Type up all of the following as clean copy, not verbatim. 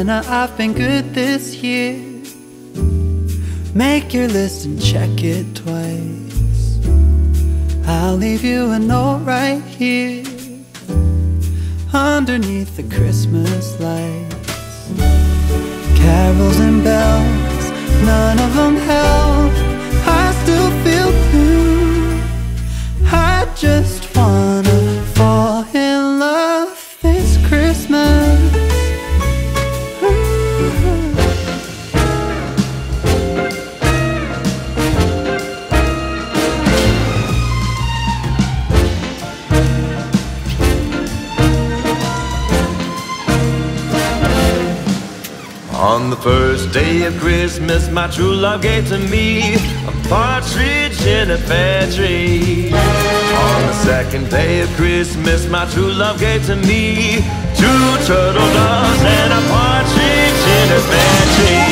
Santa, I've been good this year. Make your list and check it twice. I'll leave you a note right here underneath the Christmas lights. Carols and bells, none of them help. I still feel blue. I just wanna fall in love this Christmas. On the first day of Christmas, my true love gave to me a partridge in a pear tree. On the second day of Christmas, my true love gave to me 2 turtle doves and a partridge in a pear tree.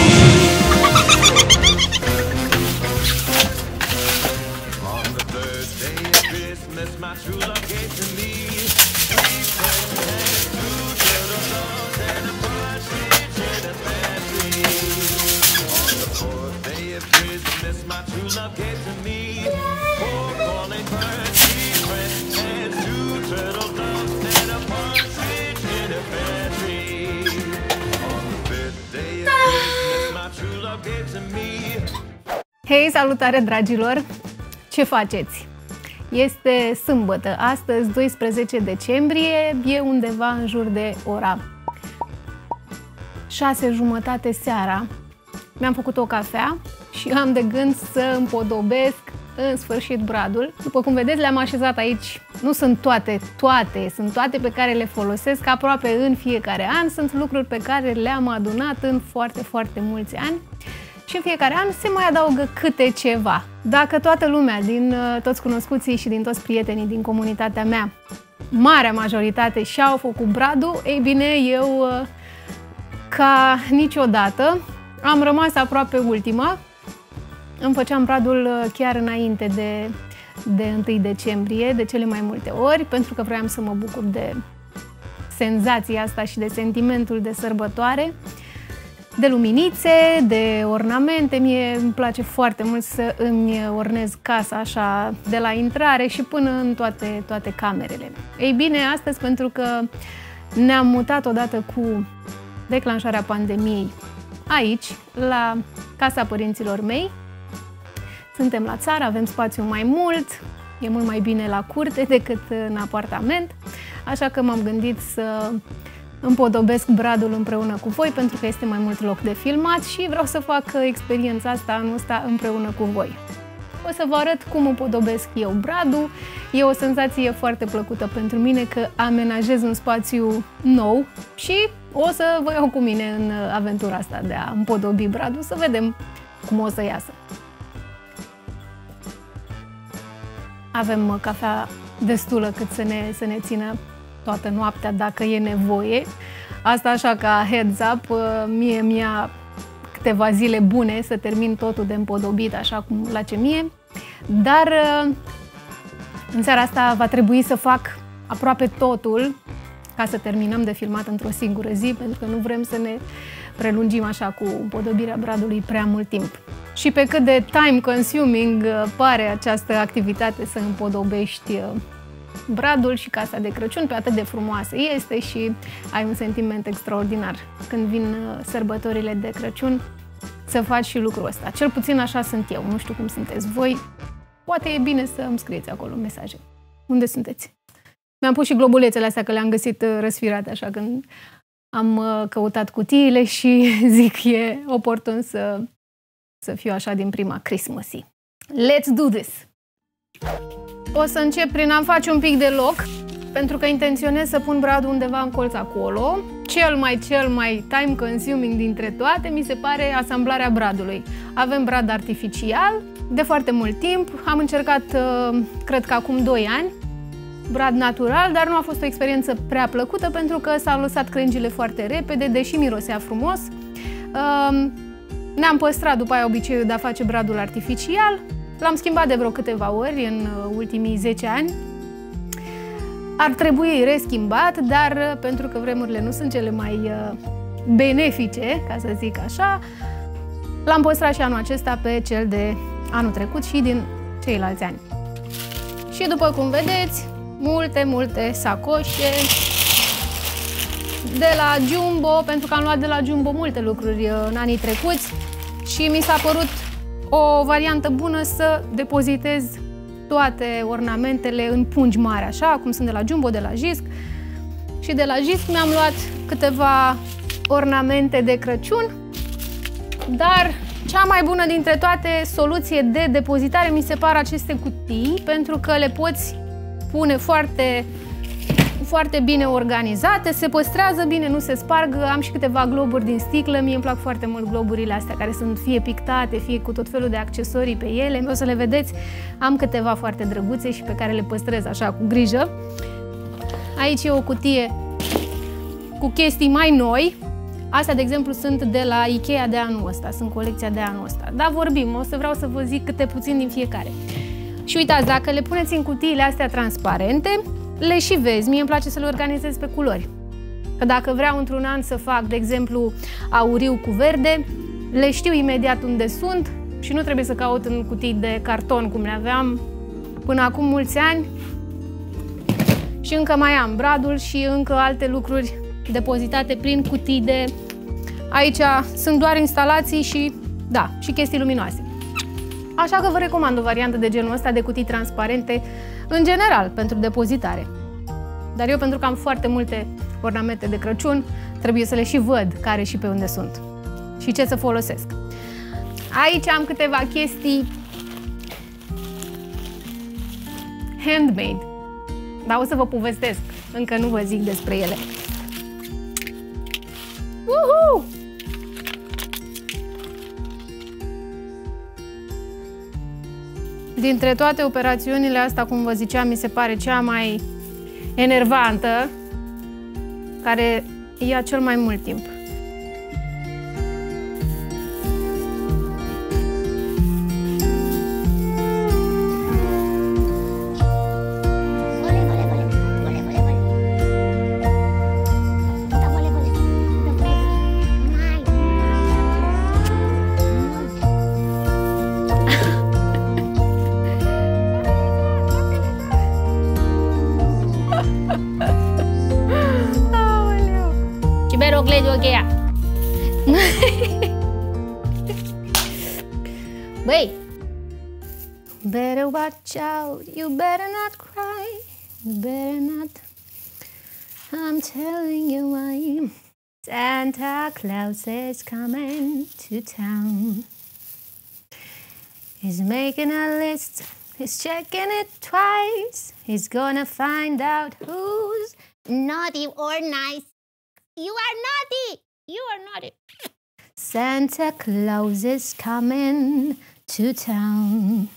On the third day of Christmas, my true love gave to me 3 presents and 2 turtle doves and a partridge in a pear tree. On the fourth day of Christmas, my true love gave to me 4 calling birds, 3 presents and 2 turtle doves and a partridge in a pear tree. On the fifth day of Christmas, my true love gave to me. Hei, salutare dragilor! Ce faceți? Este sâmbătă, astăzi 12 decembrie, e undeva în jur de ora 6:30 seara. Mi-am făcut o cafea și am de gând să împodobesc în sfârșit bradul. După cum vedeți, le-am așezat aici. Nu sunt toate, sunt toate pe care le folosesc aproape în fiecare an. Sunt lucruri pe care le-am adunat în foarte, foarte mulți ani. Și în fiecare an se mai adaugă câte ceva. Dacă toată lumea, din toți cunoscuții și din toți prietenii din comunitatea mea, marea majoritate și-au făcut bradul, ei bine, eu, ca niciodată, am rămas aproape ultima. Îmi făceam bradul chiar înainte de 1 decembrie, de cele mai multe ori, pentru că vroiam să mă bucur de senzația asta și de sentimentul de sărbătoare, de luminițe, de ornamente. Mie îmi place foarte mult să îmi ornez casa așa de la intrare și până în toate camerele. Ei bine, astăzi, pentru că ne-am mutat odată cu declanșarea pandemiei aici, la casa părinților mei, suntem la țară, avem spațiu mai mult, e mult mai bine la curte decât în apartament, așa că m-am gândit să împodobesc bradul împreună cu voi, pentru că este mai mult loc de filmat și vreau să fac experiența asta anul ăsta împreună cu voi. O să vă arăt cum împodobesc eu bradul. E o senzație foarte plăcută pentru mine că amenajez un spațiu nou și o să vă iau cu mine în aventura asta de a împodobi bradul, să vedem cum o să iasă. Avem cafea destulă cât să ne țină toată noaptea dacă e nevoie. Asta așa ca heads up, mie mi-a câteva zile bune să termin totul de împodobit așa cum îmi place mie. Dar în seara asta va trebui să fac aproape totul ca să terminăm de filmat într-o singură zi, pentru că nu vrem să ne prelungim așa cu împodobirea bradului prea mult timp. Și pe cât de time consuming pare această activitate să împodobești bradul și casa de Crăciun, pe atât de frumoasă este și ai un sentiment extraordinar când vin sărbătorile de Crăciun să faci și lucrul ăsta. Cel puțin așa sunt eu, nu știu cum sunteți voi. Poate e bine să îmi scrieți acolo mesaje. Unde sunteți? Mi-am pus și globulețele astea, că le-am găsit răsfirate așa când am căutat cutiile și zic e oportun să fiu așa din prima Christmas-y. Let's do this! O să încep prin a-mi face un pic de loc, pentru că intenționez să pun bradul undeva în colț acolo. Cel mai time consuming dintre toate mi se pare asamblarea bradului. Avem brad artificial de foarte mult timp, am încercat, cred că acum 2 ani, brad natural, dar nu a fost o experiență prea plăcută pentru că s-au lăsat crengile foarte repede, deși mirosea frumos. Ne-am păstrat după aia obiceiul de a face bradul artificial. L-am schimbat de vreo câteva ori în ultimii 10 ani. Ar trebui reschimbat, dar pentru că vremurile nu sunt cele mai benefice, ca să zic așa. L-am păstrat și anul acesta pe cel de anul trecut și din ceilalți ani. Și după cum vedeți, multe sacoșe de la Jumbo, pentru că am luat de la Jumbo multe lucruri în anii trecuți și mi s-a părut o variantă bună să depozitez toate ornamentele în pungi mari, așa cum sunt de la Jumbo, de la Jisc. Și de la Jisc mi-am luat câteva ornamente de Crăciun, dar cea mai bună dintre toate soluție de depozitare mi se par aceste cutii, pentru că le poți pune foarte bine organizate, se păstrează bine, nu se sparg. Am și câteva globuri din sticlă, mie îmi plac foarte mult globurile astea care sunt fie pictate, fie cu tot felul de accesorii pe ele. O să le vedeți, am câteva foarte drăguțe și pe care le păstrez așa cu grijă. Aici e o cutie cu chestii mai noi. Astea, de exemplu, sunt de la Ikea de anul ăsta, sunt colecția de anul ăsta. Dar vorbim, o să vreau să vă zic câte puțin din fiecare. Și uitați, dacă le puneți în cutiile astea transparente, le și vezi. Mie îmi place să le organizez pe culori. Că dacă vreau într-un an să fac, de exemplu, auriu cu verde, le știu imediat unde sunt și nu trebuie să caut în cutii de carton, cum le aveam până acum mulți ani. Și încă mai am bradul și încă alte lucruri depozitate prin cutii de... Aici sunt doar instalații și, da, și chestii luminoase. Așa că vă recomand o variantă de genul ăsta de cutii transparente, în general, pentru depozitare. Dar eu, pentru că am foarte multe ornamente de Crăciun, trebuie să le și văd care și pe unde sunt și ce să folosesc. Aici am câteva chestii handmade, dar o să vă povestesc, încă nu vă zic despre ele. Uhu! Dintre toate operațiunile astea, cum vă ziceam, mi se pare cea mai enervantă, care ia cel mai mult timp. Băi! Better watch out, you better not cry, you better not. I'm telling you why. Santa Claus is coming to town. He's making a list, he's checking it twice. He's gonna find out who's naughty or nice. You are naughty! You are naughty. Santa Claus is coming to town.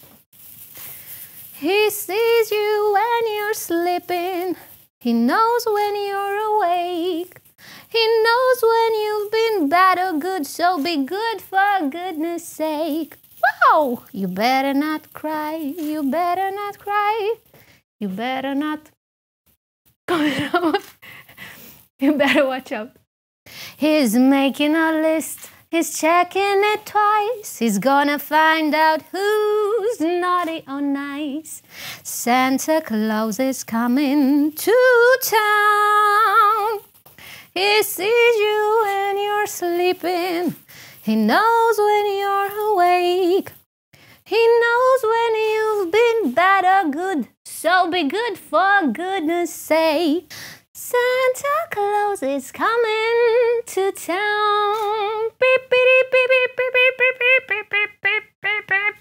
He sees you when you're sleeping. He knows when you're awake. He knows when you've been bad or good, so be good for goodness sake. Wow! You better not cry, you better not cry, you better not... You better watch out. He's making a list, he's checking it twice. He's gonna find out who's naughty or nice. Santa Claus is coming to town. He sees you when you're sleeping. He knows when you're awake. He knows when you've been bad or good, so be good for goodness sake. Santa Claus is coming to town. Beep beep beep beep beep beep beep beep beep beep beep beep.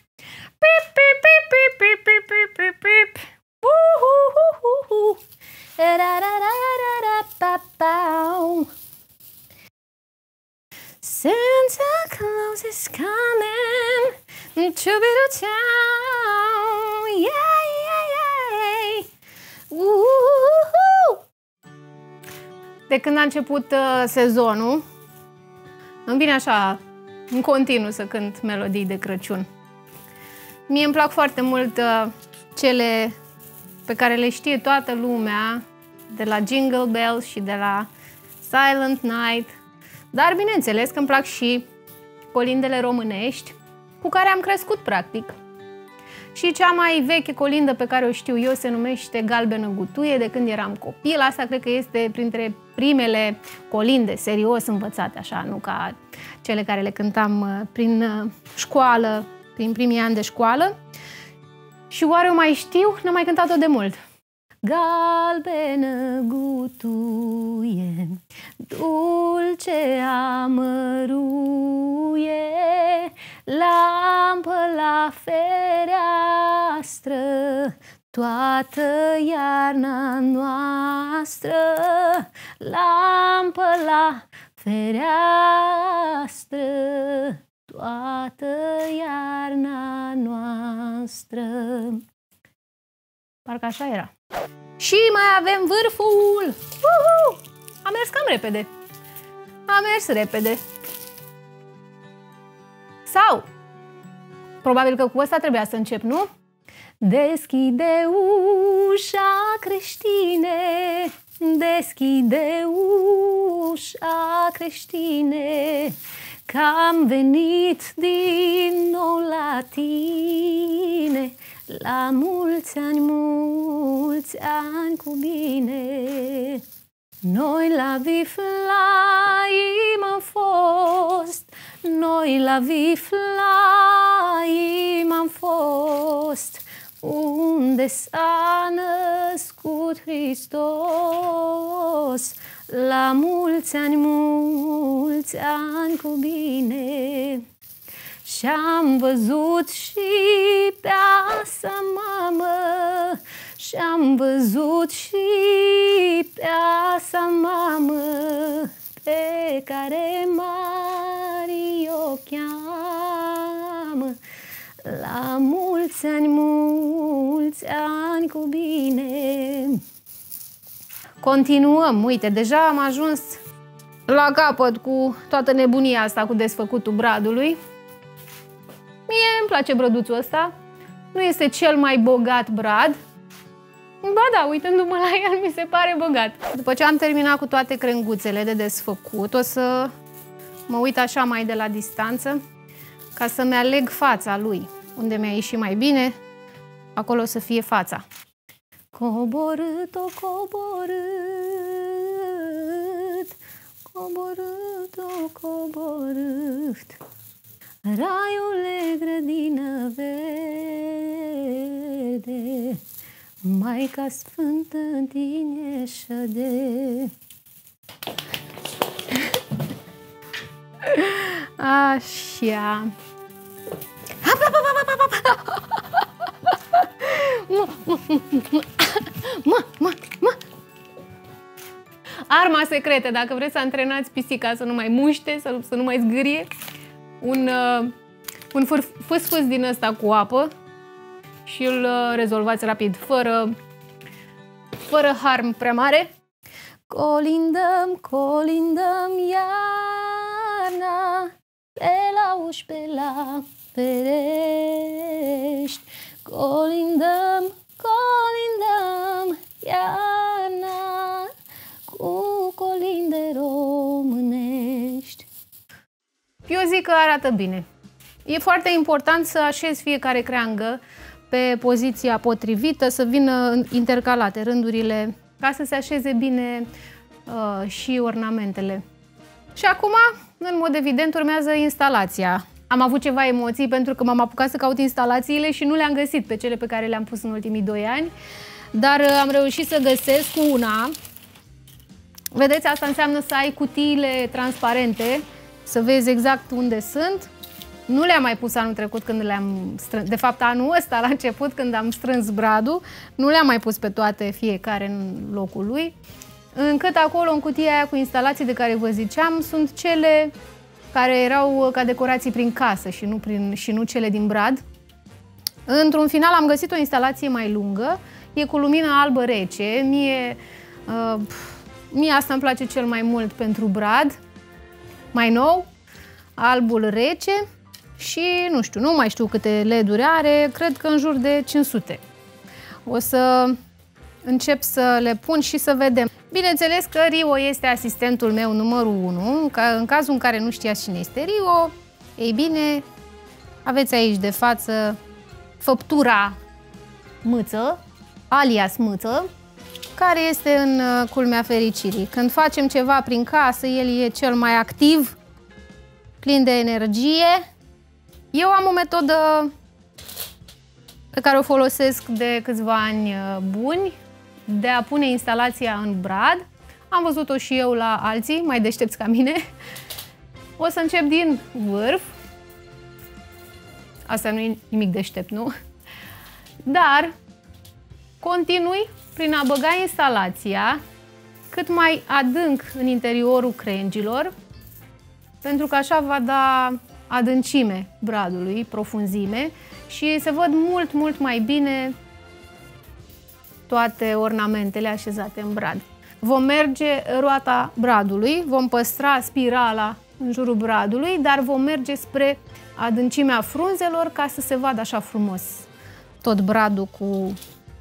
Beep beep beep beep beep beep beep beep beep. Woo hoo hoo hoo hoo. Da da da da da ba ba. Santa Claus is coming to town. Yeah yeah yeah. Woo. De când a început sezonul, îmi vine așa, în continuu, să cânt melodii de Crăciun. Mie îmi plac foarte mult cele pe care le știe toată lumea, de la Jingle Bells și de la Silent Night. Dar bineînțeles că îmi plac și colindele românești cu care am crescut practic. Și cea mai veche colindă pe care o știu eu se numește Galbenă gutuie, de când eram copil. Asta cred că este printre primele colinde serios învățate, așa, nu ca cele care le cântam prin școală, prin primii ani de școală. Și oare o mai știu? N-am mai cântat-o de mult. Galbenă gutuie, dulce amăruie, lampă la fereastră, toată iarna noastră, lampă la fereastră, toată iarna noastră. Parcă așa era. Și mai avem vârful! Am mers cam repede. Am mers repede. Sau, probabil că cu ăsta trebuia să încep, nu? Deschide ușa, creștine, deschide ușa, creștine, că am venit din nou la tine, la mulți ani cu bine. Noi la Viflaim am fost, noi la Viflaim am fost, unde s-a născut Hristos, la mulți ani cu bine. Și-am văzut și pe asta mamă, și-am văzut și pe asta mamă, pe care Mari o cheamă, la mulți ani cu bine. Continuăm, uite, deja am ajuns la capăt cu toată nebunia asta cu desfăcutul bradului. Mie îmi place brăduțul ăsta, nu este cel mai bogat brad. Ba da, uitându-mă la el, mi se pare bogat. După ce am terminat cu toate crenguțele de desfăcut, o să mă uit așa mai de la distanță ca să-mi aleg fața lui. Unde mi-a ieșit mai bine, acolo să fie fața. Coborât-o, coborât, coborât-o, coborât, raiule, grădină verde, Maica Sfântă în tine șade. Așa. Arma secretă, dacă vreți să antrenați pisica să nu mai muște, să nu mai zgârie, un fâsfâs din ăsta cu apă și îl rezolvați rapid, fără harm prea mare. Colindăm, colindăm iarna, pe la uși, pe la ferești. Colindăm, colindăm iarna, cu colinde românești. Eu zic că arată bine. E foarte important să așezi fiecare creangă pe poziția potrivită, să vină intercalate rândurile, ca să se așeze bine și ornamentele. Și acum, în mod evident, urmează instalația. Am avut ceva emoții pentru că m-am apucat să caut instalațiile și nu le-am găsit pe cele pe care le-am pus în ultimii 2 ani, dar am reușit să găsesc una. Vedeți, asta înseamnă să ai cutiile transparente, să vezi exact unde sunt. Nu le-am mai pus anul trecut când le-am strâns, de fapt anul ăsta la început când am strâns bradul, nu le-am mai pus pe toate fiecare în locul lui, încât acolo în cutia aia cu instalații de care vă ziceam sunt cele care erau ca decorații prin casă și nu cele din brad. Într-un final am găsit o instalație mai lungă, e cu lumină albă rece, mie asta îmi place cel mai mult pentru brad, mai nou, albul rece. Și nu știu, nu mai știu câte LED-uri are, cred că în jur de 500. O să încep să le pun și să vedem. Bineînțeles că Rio este asistentul meu numărul 1, în cazul în care nu știați cine este Rio, ei bine, aveți aici de față făptura Mâță, alias Mâță, care este în culmea fericirii. Când facem ceva prin casă, el e cel mai activ, plin de energie. Eu am o metodă pe care o folosesc de câțiva ani buni, de a pune instalația în brad. Am văzut-o și eu la alții, mai deștepți ca mine. O să încep din vârf. Asta nu e nimic deștept, nu? Dar continui prin a băga instalația cât mai adânc în interiorul crengilor, pentru că așa va da adâncime bradului, profunzime, și se văd mult mai bine toate ornamentele așezate în brad. Vom merge roata bradului, vom păstra spirala în jurul bradului, dar vom merge spre adâncimea frunzelor ca să se vadă așa frumos tot bradul cu...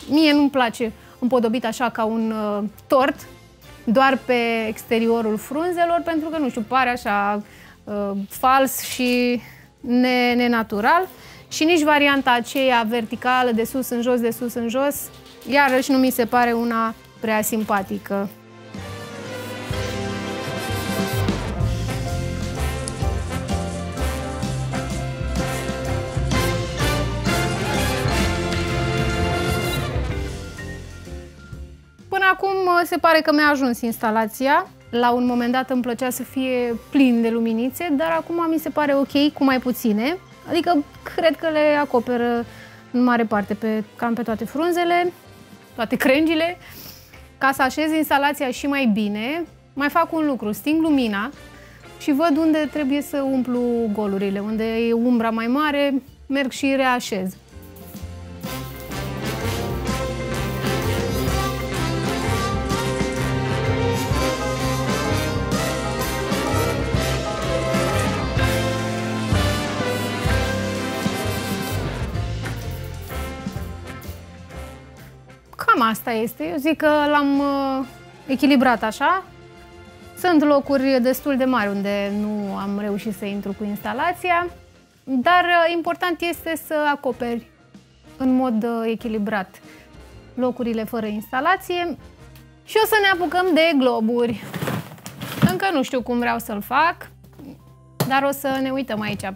Mie nu-mi place împodobit așa ca un tort, doar pe exteriorul frunzelor, pentru că, nu știu, pare așa fals și nenatural. Și nici varianta aceea verticală, de sus în jos, de sus în jos, iarăși nu mi se pare una prea simpatică. Până acum se pare că mi-a ajuns instalația. La un moment dat îmi plăcea să fie plin de luminițe, dar acum mi se pare ok cu mai puține. Adică cred că le acoperă în mare parte cam pe toate frunzele, toate crengile. Ca să așez instalația și mai bine, mai fac un lucru, sting lumina și văd unde trebuie să umplu golurile, unde e umbra mai mare, merg și reașez. Cam asta este. Eu zic că l-am echilibrat așa. Sunt locuri destul de mari unde nu am reușit să intru cu instalația, dar important este să acoperi în mod echilibrat locurile fără instalație. Și o să ne apucăm de globuri. Încă nu știu cum vreau să-l fac, dar o să ne uităm aici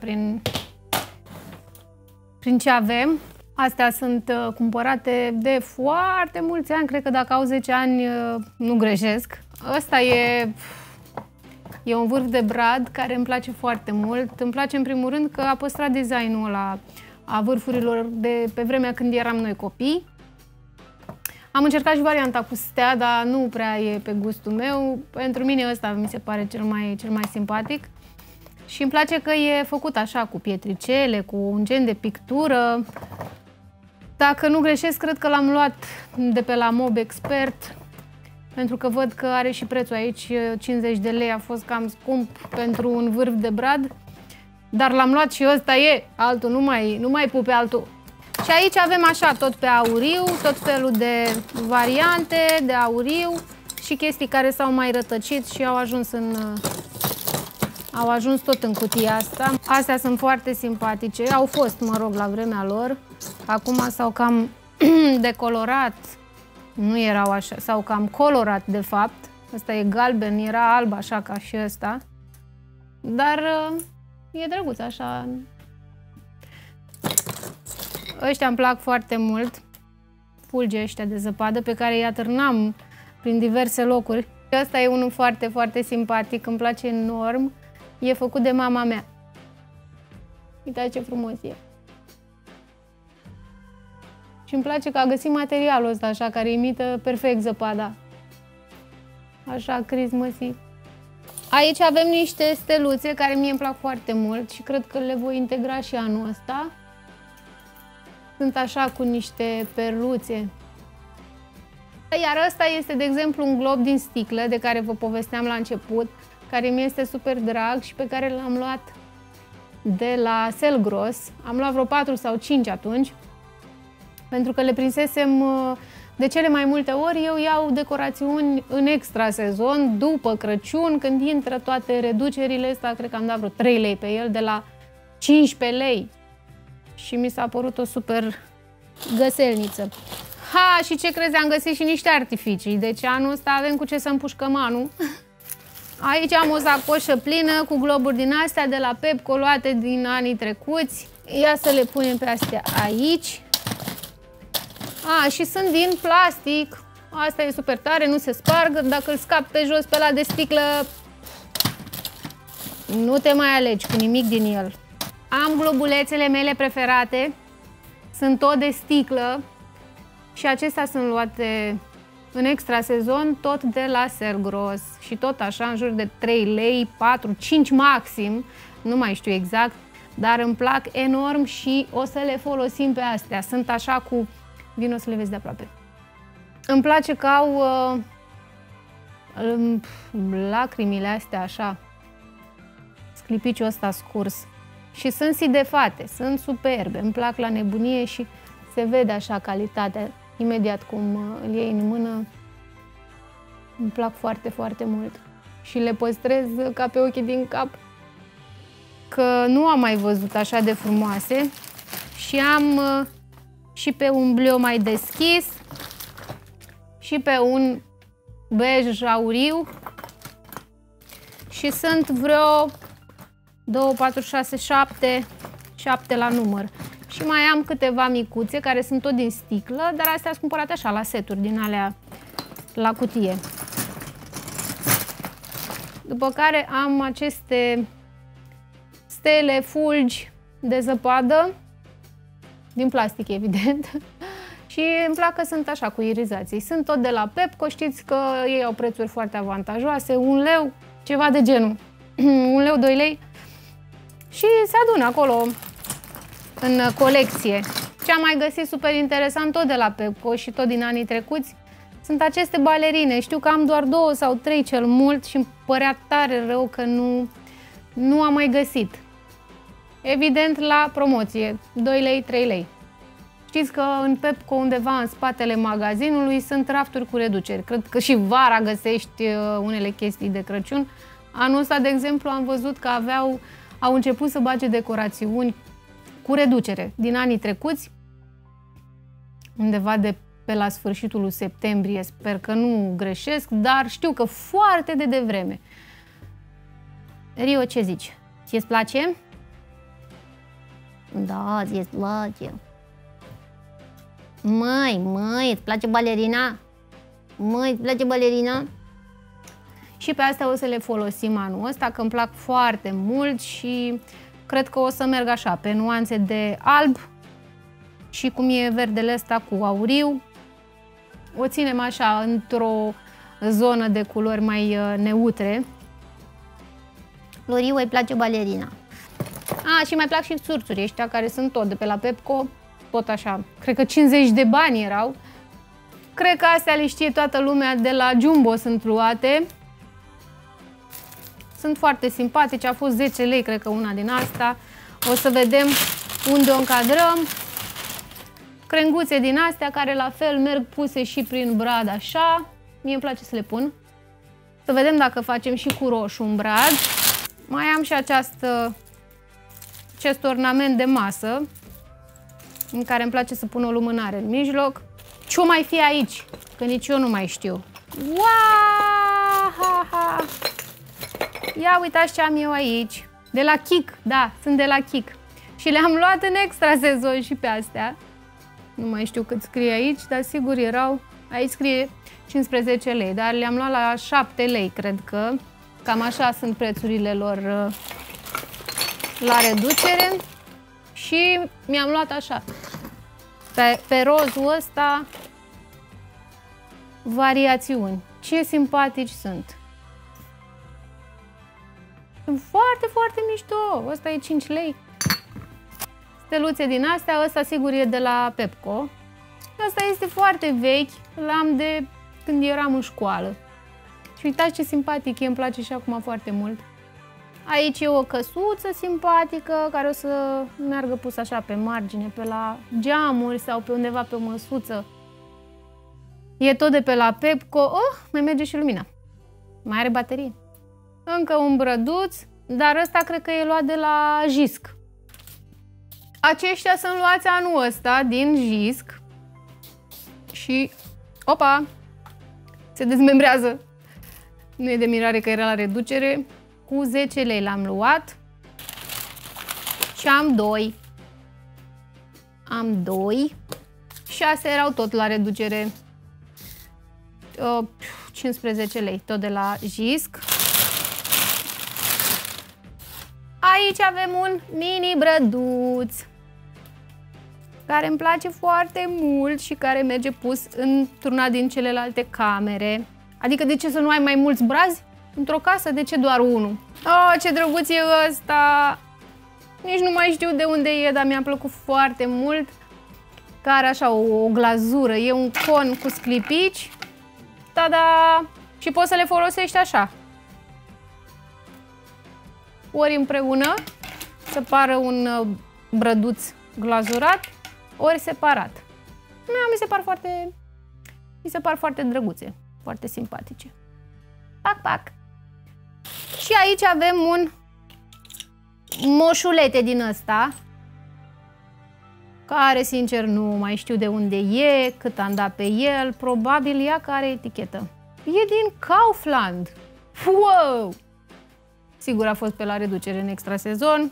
prin ce avem. Astea sunt cumpărate de foarte mulți ani, cred că dacă au 10 ani nu greșesc. Ăsta e un vârf de brad care îmi place foarte mult. Îmi place în primul rând că a păstrat designul ăla a vârfurilor de pe vremea când eram noi copii. Am încercat și varianta cu stea, dar nu prea e pe gustul meu. Pentru mine ăsta mi se pare cel mai simpatic. Și îmi place că e făcut așa, cu pietricele, cu un gen de pictură. Dacă nu greșesc, cred că l-am luat de pe la Mob Expert, pentru că văd că are și prețul aici, 50 de lei, a fost cam scump pentru un vârf de brad. Dar l-am luat și ăsta e, altul nu mai pup pe altul. Și aici avem așa, tot pe auriu, tot felul de variante de auriu și chestii care s-au mai rătăcit și au ajuns tot în cutia asta. Astea sunt foarte simpatice, au fost, mă rog, la vremea lor. Acum s-au cam decolorat, nu erau așa, s-au cam colorat de fapt. Ăsta e galben, era alb așa ca și ăsta. Dar e drăguț așa. Ăștia îmi plac foarte mult, fulgi ăștia de zăpadă pe care îi atârnam prin diverse locuri. Ăsta e unul foarte simpatic, îmi place enorm. E făcut de mama mea. Uitați ce frumos e. Și îmi place că a găsit materialul ăsta așa, care imită perfect zăpada. Așa, Christmassy. Aici avem niște steluțe care mie îmi plac foarte mult și cred că le voi integra și anul ăsta. Sunt așa cu niște perluțe. Iar ăsta este, de exemplu, un glob din sticlă de care vă povesteam la început, care mi este super drag și pe care l-am luat de la Selgros. Am luat vreo 4 sau 5 atunci, pentru că le prinsesem De cele mai multe ori eu iau decorațiuni în extra sezon, după Crăciun, când intră toate reducerile astea, cred că am dat vreo 3 lei pe el, de la 15 lei. Și mi s-a părut o super găselniță. Ha, și ce crezi, am găsit și niște artificii, deci anul ăsta avem cu ce să împușcăm anul. Aici am o sacoșă plină cu globuri din astea de la Pepco, luate din anii trecuți. Ia să le punem pe astea aici. Și sunt din plastic. Asta e super tare, nu se sparg. Dacă îl scap pe jos pe ăla de sticlă, nu te mai alegi cu nimic din el. Am globulețele mele preferate. Sunt tot de sticlă. Și acestea sunt luate în extra sezon, tot de la Sergros. Și tot așa, în jur de 3 lei, 4, 5 maxim. Nu mai știu exact. Dar îmi plac enorm și o să le folosim pe astea. Sunt așa cu... Vino să le vezi de aproape. Îmi place că au lacrimile astea așa, sclipiciul ăsta scurs. Și sunt sidefate, sunt superbe, îmi plac la nebunie și se vede așa calitatea. Imediat cum îl iei în mână, îmi plac foarte, foarte mult. Și le păstrez ca pe ochii din cap, că nu am mai văzut așa de frumoase. Și am și pe un bleu mai deschis și pe un bej auriu. Și sunt vreo 2, 4, 6, 7 la număr. Și mai am câteva micuțe care sunt tot din sticlă, dar astea sunt cumpărate așa la seturi din alea la cutie. După care am aceste stele fulgi de zăpadă, din plastic evident, și îmi plac că sunt așa cu irizații. Sunt tot de la Pepco, știți că ei au prețuri foarte avantajoase, 1 leu, ceva de genul, 1 leu, 2 lei și se adună acolo în colecție. Ce am mai găsit super interesant tot de la Pepco și tot din anii trecuți sunt aceste balerine. Știu că am doar 2 sau 3 cel mult și îmi părea tare rău că nu am mai găsit. Evident la promoție, 2 lei, 3 lei. Știți că în Pepco, undeva în spatele magazinului, sunt rafturi cu reduceri. Cred că și vara găsești unele chestii de Crăciun. Anul ăsta, de exemplu, am văzut că au început să bage decorațiuni cu reducere din anii trecuți, undeva de pe la sfârșitul lui septembrie, sper că nu greșesc, dar știu că foarte de devreme. Rio, ce zici? Ție-ți place? Da, ție-ți place. Măi, îți place balerina? Măi, îți place balerina? Și pe astea o să le folosim anul ăsta, că îmi plac foarte mult și cred că o să merg așa, pe nuanțe de alb și cum e verdele ăsta cu auriu. O ținem așa într-o zonă de culori mai neutre. Loriu, îi place balerina. Și mai plac și surțuri ăștia care sunt tot de pe la Pepco, tot așa, cred că 50 de bani erau. Cred că astea le știe toată lumea, de la Jumbo sunt luate. Sunt foarte simpatice, a fost 10 lei, cred că una din asta. O să vedem unde o încadrăm. Crenguțe din astea care la fel merg puse și prin brad așa. Mie îmi place să le pun. Să vedem dacă facem și cu roșu un brad. Mai am și acest ornament de masă în care îmi place să pun o lumânare în mijloc. Ce-o mai fi aici? Că nici eu nu mai știu. Wow! Ia uitați ce am eu aici. De la Kik, da, sunt de la Kik. Și le-am luat în extra sezon și pe astea. Nu mai știu cât scrie aici, dar sigur erau... Aici scrie 15 lei, dar le-am luat la 7 lei, cred că. Cam așa sunt prețurile lor la reducere. Și mi-am luat așa. Pe rozul ăsta variațiuni. Ce simpatici sunt. Sunt foarte, foarte mișto. Ăsta e 5 lei. Steluțe din astea, ăsta sigur e de la Pepco. Ăsta este foarte vechi, l-am de când eram în școală. Și uitați ce simpatic e, îmi place și acum foarte mult. Aici e o căsuță simpatică care o să meargă pus așa pe margine, pe la geamuri sau pe undeva pe o măsuță. E tot de pe la Pepco. Oh, mai merge și lumina. Mai are baterie. Încă un brăduț, dar ăsta cred că e luat de la Jisc. Aceștia sunt luați anul ăsta din Jisc. Și, opa, se dezmembrează. Nu e de mirare că era la reducere. Cu 10 lei l-am luat. Și am 2. Am 2. 6 erau tot la reducere. 15 lei, tot de la Jisc. Aici avem un mini brăduț care îmi place foarte mult și care merge pus într-una din celelalte camere. Adică de ce să nu ai mai mulți brazi într-o casă? De ce doar unul? Oh, ce drăguț e ăsta! Nici nu mai știu de unde e, dar mi-a plăcut foarte mult. Care așa o glazură, e un con cu sclipici. Ta-da! Și poți să le folosești așa. Ori împreună, să pară un brăduț glazurat, ori separat. Mi se par foarte drăguțe, foarte simpatice. Pac, pac! Și aici avem un moșulete din ăsta, care, sincer, nu mai știu de unde e, cât am dat pe el, probabil ea care etichetă. E din Kaufland! Wow! Sigur a fost pe la reducere în extra sezon.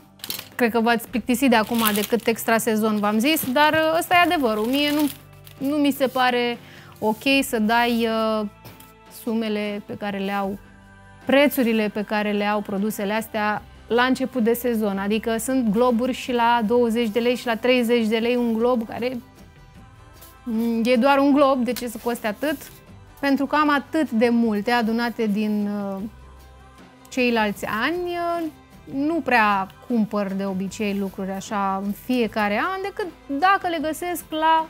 Cred că v-ați plictisit de acum de cât extra sezon v-am zis, dar ăsta e adevărul. Mie nu mi se pare ok să dai sumele pe care le au, prețurile pe care le au produsele astea la început de sezon. Adică sunt globuri și la 20 de lei și la 30 de lei un glob care e doar un glob, de ce să coste atât? Pentru că am atât de multe adunate din ceilalți ani, nu prea cumpăr de obicei lucruri așa în fiecare an, decât dacă le găsesc la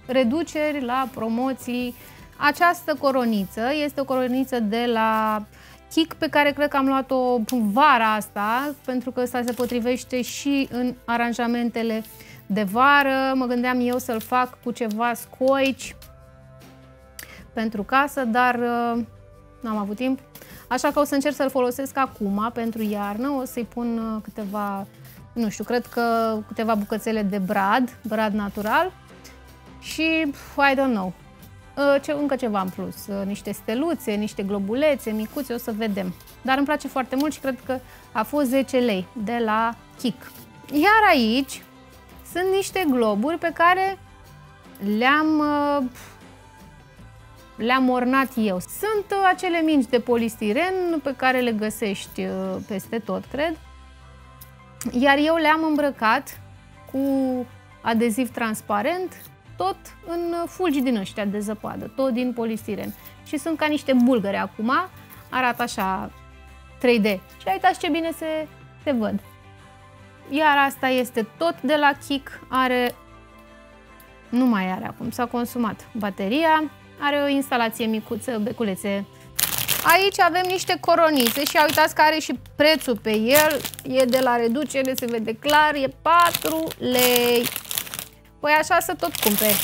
reduceri, la promoții. Această coroniță este o coroniță de la Kik, pe care cred că am luat-o vara asta, pentru că ăsta se potrivește și în aranjamentele de vară. Mă gândeam eu să-l fac cu ceva scoici pentru casă, dar n-am avut timp. Așa că o să încerc să-l folosesc acum pentru iarnă. O să-i pun câteva, nu știu, cred că câteva bucățele de brad natural și I don't know. Încă ceva în plus, niște steluțe, niște globulețe micuțe, o să vedem. Dar îmi place foarte mult și cred că a fost 10 lei de la Kik. Iar aici sunt niște globuri pe care le-am ornat eu. Sunt acele mingi de polistiren pe care le găsești peste tot, cred. Iar eu le-am îmbrăcat cu adeziv transparent, tot în fulgi din ăștia de zăpadă, tot din polistiren. Și sunt ca niște bulgăre acum, arată așa 3D. Și uitați ce bine se văd. Iar asta este tot de la Kik, nu mai are acum, s-a consumat bateria, are o instalație micuță, beculețe. Aici avem niște coronițe și uitați că are și prețul pe el, e de la reducere, se vede clar, e 4 lei. Păi așa să tot cumperi.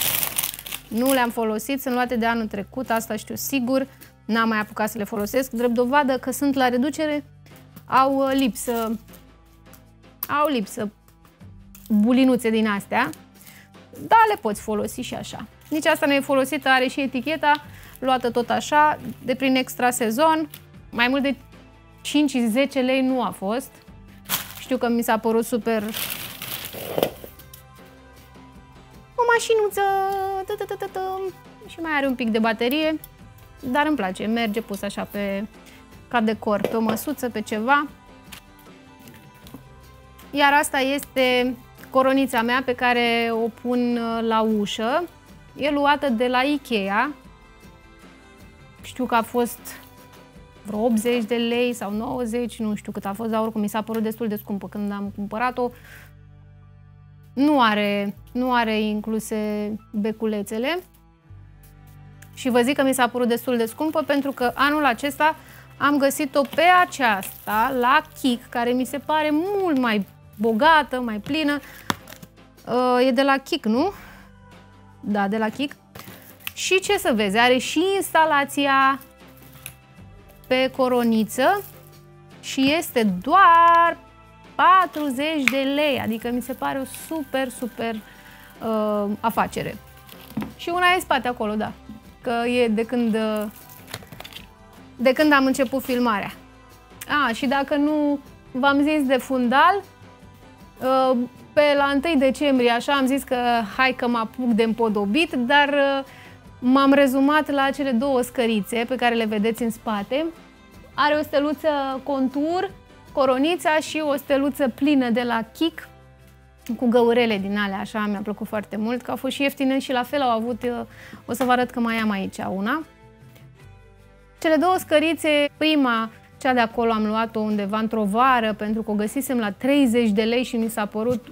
Nu le-am folosit, sunt luate de anul trecut, asta știu sigur. N-am mai apucat să le folosesc. Drept dovadă că sunt la reducere, au lipsă bulinuțe din astea. Dar le poți folosi și așa. Nici asta nu e folosită, are și eticheta, luată tot așa, de prin extra sezon. Mai mult de 5-10 lei nu a fost. Știu că mi s-a părut super... O mașinuță și mai are un pic de baterie, dar îmi place, merge pus așa ca decor, pe o măsuță, pe ceva. Iar asta este coronița mea pe care o pun la ușă. E luată de la Ikea. Știu că a fost vreo 80 de lei sau 90, nu știu cât a fost, dar oricum mi s-a părut destul de scumpă când am cumpărat-o. Nu are incluse beculețele și vă zic că mi s-a părut destul de scumpă pentru că anul acesta am găsit-o pe aceasta la Kik, care mi se pare mult mai bogată, mai plină. E de la Kik, nu? Da, de la Kik. Și ce să vezi, are și instalația pe coroniță și este doar 40 de lei, adică mi se pare o super afacere. Și una e în spate acolo, da, că e de când am început filmarea. Și dacă nu v-am zis de fundal, pe la 1 decembrie, așa, am zis că hai că mă apuc de împodobit, dar m-am rezumat la cele două scărițe pe care le vedeți în spate. Are o steluță contur, coronița, și o steluță plină de la Kik, cu găurele din alea, așa, mi-a plăcut foarte mult, că au fost și ieftine și la fel au avut, o să vă arăt că mai am aici una. Cele două scărițe, prima, cea de acolo, am luat-o undeva într-o vară, pentru că o găsisem la 30 de lei și mi s-a părut,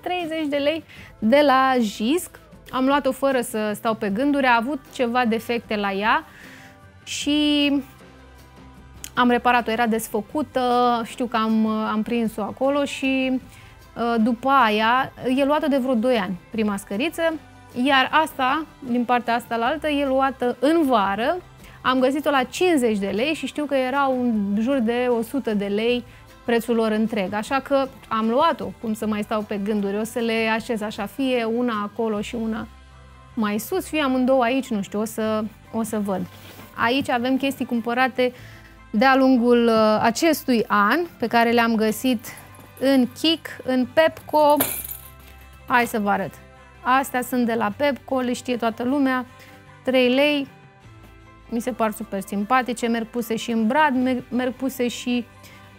30 de lei, de la Jisc. Am luat-o fără să stau pe gânduri, a avut ceva defecte la ea și am reparat-o, era desfăcută, știu că am prins-o acolo și după aia e luată de vreo 2 ani, prima scăriță, iar asta, din partea asta la altă, e luată în vară. Am găsit-o la 50 de lei și știu că erau în jur de 100 de lei prețul lor întreg. Așa că am luat-o, cum să mai stau pe gânduri, o să le așez așa, fie una acolo și una mai sus, fie amândouă aici, nu știu, o să văd. Aici avem chestii cumpărate de-a lungul acestui an, pe care le-am găsit în Kik, în Pepco. Hai să vă arăt. Astea sunt de la Pepco, le știe toată lumea, 3 lei. Mi se par super simpatice, merg puse și în brad, merg puse și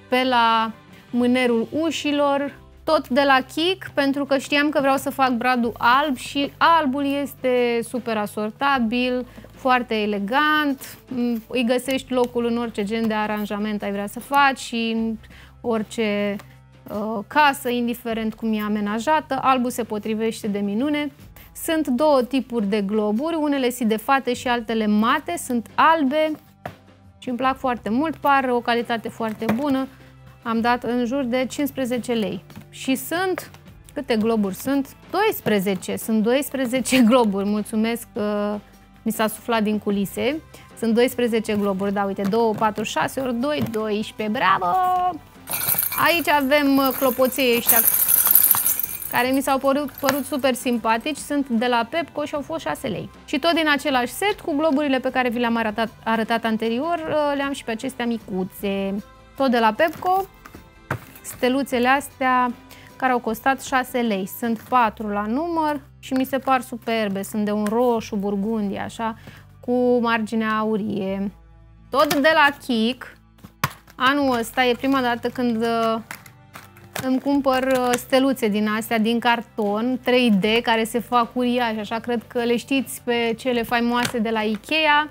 pe la mânerul ușilor, tot de la Kik, pentru că știam că vreau să fac bradul alb și albul este super asortabil, foarte elegant, îi găsești locul în orice gen de aranjament ai vrea să faci și în orice casă, indiferent cum e amenajată, albul se potrivește de minune. Sunt două tipuri de globuri, unele sidefate și altele mate, sunt albe și îmi plac foarte mult, par o calitate foarte bună. Am dat în jur de 15 lei. Și sunt, câte globuri sunt? 12, sunt 12 globuri, mulțumesc că mi s-a suflat din culise. Sunt 12 globuri, da, uite, 2, 4, 6 ori 2, 12, bravo! Aici avem clopoței ăștia care mi s-au părut super simpatici, sunt de la Pepco și au fost 6 lei. Și tot din același set, cu globurile pe care vi le-am arătat anterior, le-am și pe acestea micuțe. Tot de la Pepco, steluțele astea care au costat 6 lei. Sunt 4 la număr și mi se par superbe, sunt de un roșu burgundy, așa, cu marginea aurie. Tot de la Kik, anul ăsta e prima dată când îmi cumpăr steluțe din astea, din carton, 3D, care se fac uriașe, așa, cred că le știți pe cele faimoase de la Ikea.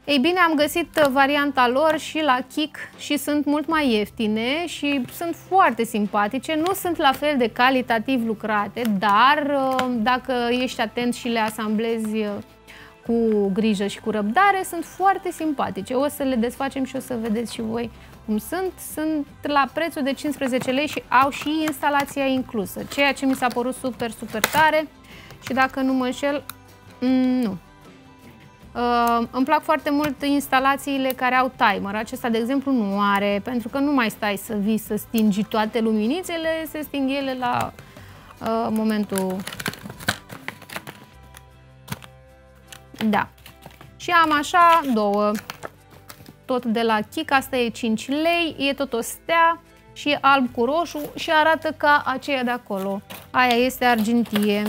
Ei bine, am găsit varianta lor și la Kik și sunt mult mai ieftine și sunt foarte simpatice, nu sunt la fel de calitativ lucrate, dar dacă ești atent și le asamblezi cu grijă și cu răbdare, sunt foarte simpatice. O să le desfacem și o să vedeți și voi cum sunt. Sunt la prețul de 15 lei și au și instalația inclusă, ceea ce mi s-a părut super tare și dacă nu mă înșel, nu. Îmi plac foarte mult instalațiile care au timer. Acesta, de exemplu, nu are, pentru că nu mai stai să vii să stingi toate luminițele, se sting ele la momentul. Da. Și am așa două. Tot de la Kik, asta e 5 lei, e tot o stea și e alb cu roșu și arată ca aceea de acolo. Aia este argintie.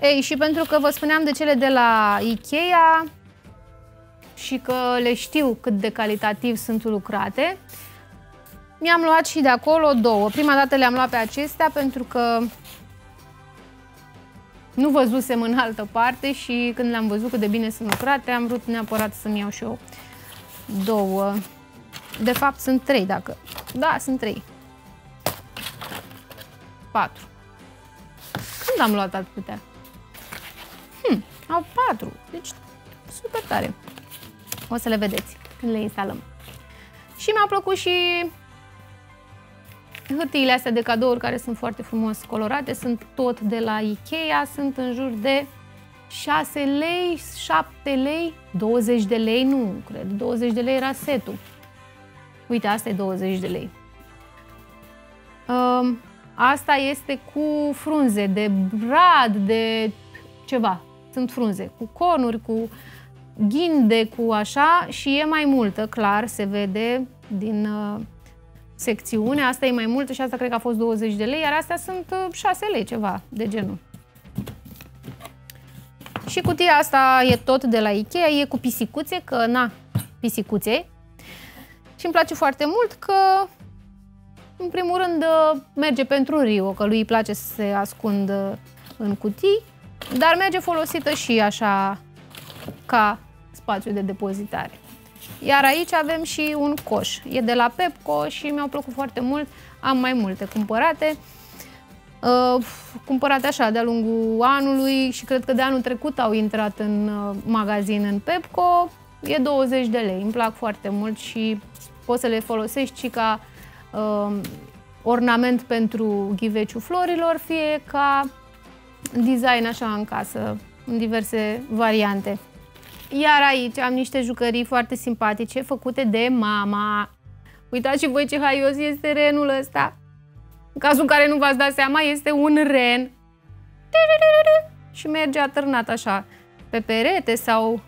Ei, și pentru că vă spuneam de cele de la Ikea și că le știu cât de calitativ sunt lucrate, mi-am luat și de acolo două. Prima dată le-am luat pe acestea pentru că nu văzusem în altă parte și când le-am văzut cât de bine sunt lucrate, am vrut neapărat să-mi iau și eu două. De fapt sunt 3 dacă... Da, sunt 3. 4. Când am luat atâtea? Au 4. Deci super tare. O să le vedeți când le instalăm. Și mi-au plăcut și hârtiile astea de cadouri care sunt foarte frumos colorate. Sunt tot de la Ikea. Sunt în jur de 6 lei, 7 lei, 20 de lei, nu cred, 20 de lei era setul. Uite, asta e 20 de lei. Asta este cu frunze de brad, de ceva. Sunt frunze cu conuri, cu ghinde, cu așa și e mai multă, clar, se vede din secțiune. Asta e mai multă și asta cred că a fost 20 de lei, iar astea sunt 6 lei, ceva de genul. Și cutia asta e tot de la Ikea, e cu pisicuțe, că na, pisicuțe. Și îmi place foarte mult că, în primul rând, merge pentru Rio, că lui îi place să se ascundă în cutii, dar merge folosită și așa ca spațiu de depozitare. Iar aici avem și un coș. E de la Pepco și mi-au plăcut foarte mult. Am mai multe cumpărate. Cumpărate așa de-a lungul anului și cred că de anul trecut au intrat în magazin în Pepco. E 20 de lei. Îmi plac foarte mult și poți să le folosești și ca ornament pentru ghiveciul florilor, fie ca design așa în casă, în diverse variante. Iar aici am niște jucării foarte simpatice făcute de mama. Uitați și voi ce haios este renul ăsta. În cazul în care nu v-ați dat seama, este un ren. Și merge atârnat așa pe perete sau